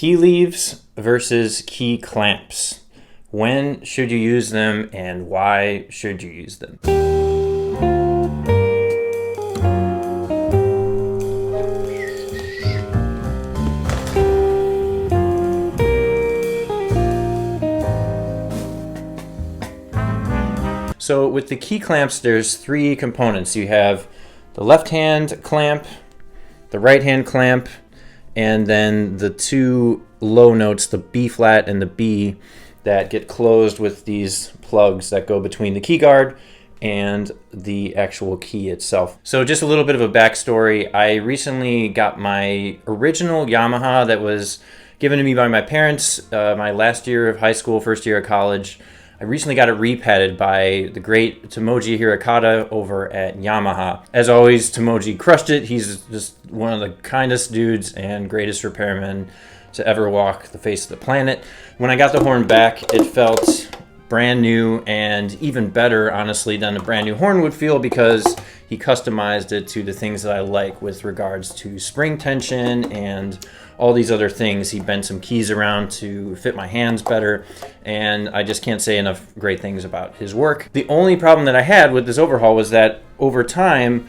Key leaves versus key clamps. When should you use them and why should you use them? So with the key clamps, there's three components. You have the left hand clamp, the right hand clamp, and then the two low notes, the B flat and the B, that get closed with these plugs that go between the key guard and the actual key itself. So just a little bit of a backstory. I recently got my original Yamaha that was given to me by my parents my last year of high school, first year of college. I recently got it repadded by the great Tomoji Hirakata over at Yamaha. As always, Tomoji crushed it. He's just one of the kindest dudes and greatest repairmen to ever walk the face of the planet. When I got the horn back, it felt brand new and even better, honestly, than a brand new horn would feel because he customized it to the things that I like with regards to spring tension and all these other things. He bent some keys around to fit my hands better, and I just can't say enough great things about his work. The only problem that I had with this overhaul was that over time,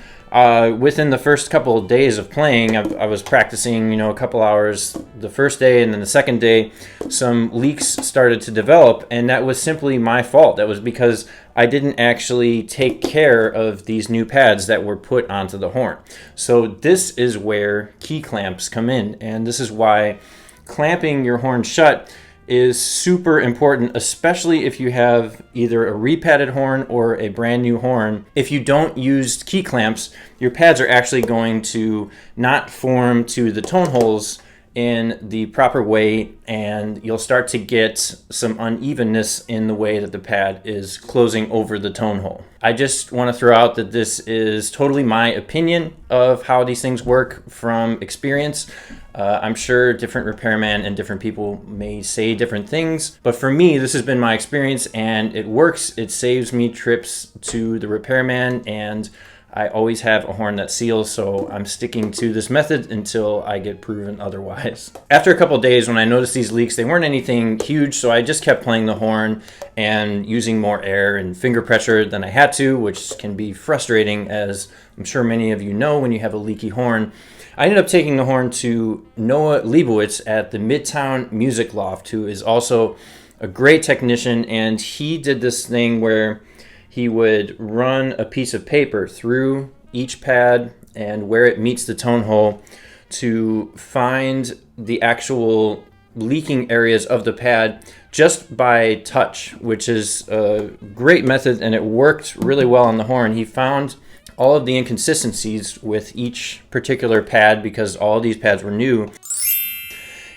within the first couple of days of playing, I was practicing, a couple hours the first day, and then the second day, some leaks started to develop, and that was simply my fault. That was because I didn't actually take care of these new pads that were put onto the horn. So this is where key clamps come in, and this is why clamping your horn shut is super important, especially if you have either a repadded horn or a brand new horn. If you don't use key clamps, your pads are actually going to not form to the tone holes in the proper way, and you'll start to get some unevenness in the way that the pad is closing over the tone hole. I just want to throw out that this is totally my opinion of how these things work from experience. I'm sure different repairmen and different people may say different things, but for me, this has been my experience and it works. It saves me trips to the repairman, and I always have a horn that seals, so I'm sticking to this method until I get proven otherwise. After a couple of days, when I noticed these leaks, they weren't anything huge, so I just kept playing the horn and using more air and finger pressure than I had to, which can be frustrating, as I'm sure many of you know when you have a leaky horn. I ended up taking the horn to Noah Leibowitz at the Midtown Music Loft, who is also a great technician, and he did this thing where he would run a piece of paper through each pad and where it meets the tone hole to find the actual leaking areas of the pad just by touch, which is a great method, and it worked really well on the horn. He found all of the inconsistencies with each particular pad because all of these pads were new.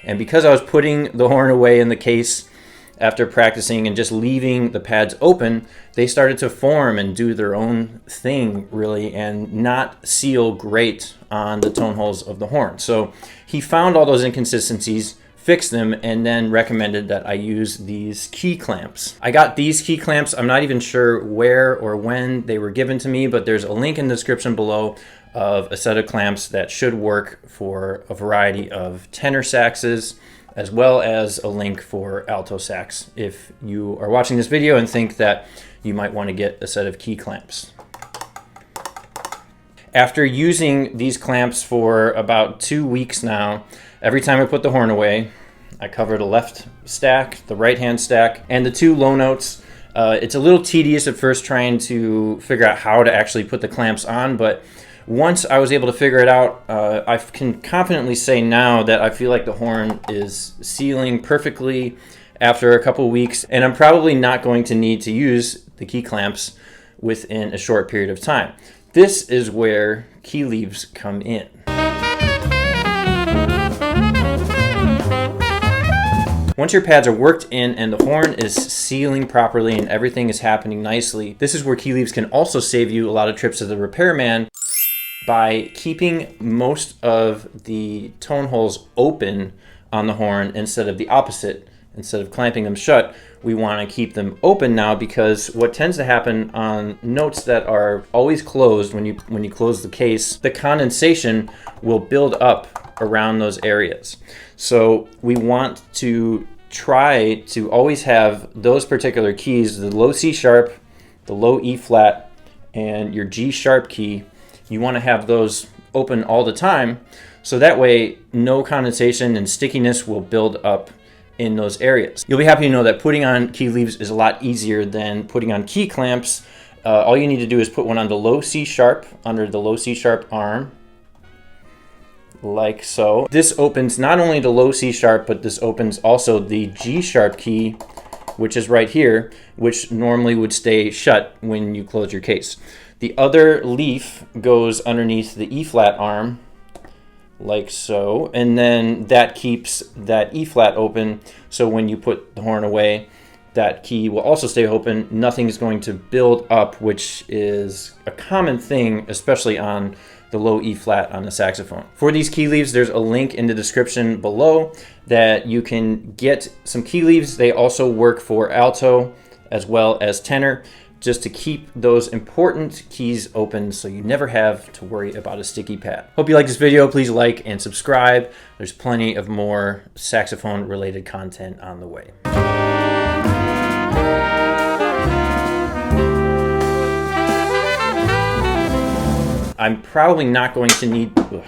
And because I was putting the horn away in the case after practicing and just leaving the pads open, they started to form and do their own thing, really, and not seal great on the tone holes of the horn. So he found all those inconsistencies, fixed them, and then recommended that I use these key clamps. I got these key clamps. I'm not even sure where or when they were given to me, but there's a link in the description below of a set of clamps that should work for a variety of tenor saxes, as well as a link for alto sax if you are watching this video and think that you might want to get a set of key clamps. After using these clamps for about 2 weeks now, every time I put the horn away, I cover the left stack, the right hand stack, and the two low notes. It's a little tedious at first trying to figure out how to actually put the clamps on, but once I was able to figure it out, I can confidently say now that I feel like the horn is sealing perfectly after a couple weeks, and I'm probably not going to need to use the key clamps within a short period of time. This is where key leaves come in. Once your pads are worked in and the horn is sealing properly and everything is happening nicely, this is where key leaves can also save you a lot of trips to the repairman by keeping most of the tone holes open on the horn instead of the opposite. instead of clamping them shut, we want to keep them open now, because what tends to happen on notes that are always closed, when you close the case, the condensation will build up around those areas. So we want to try to always have those particular keys, the low C sharp, the low E flat, and your G sharp key. You want to have those open all the time, so that way no condensation and stickiness will build up in those areas. You'll be happy to know that putting on key leaves is a lot easier than putting on key clamps. All you need to do is put one on the low C sharp, under the low C sharp arm, like so. This opens not only the low C sharp, but this opens also the G sharp key, which is right here, which normally would stay shut when you close your case. The other leaf goes underneath the E flat arm, like so, and then that keeps that E flat open, so when you put the horn away, that key will also stay open. Nothing's going to build up, which is a common thing, especially on the low E flat on the saxophone. For these key leaves, there's a link in the description below that you can get some key leaves. They also work for alto as well as tenor, just to keep those important keys open so you never have to worry about a sticky pad. Hope you like this video. Please like and subscribe. There's plenty of more saxophone related content on the way. I'm probably not going to need... Ugh.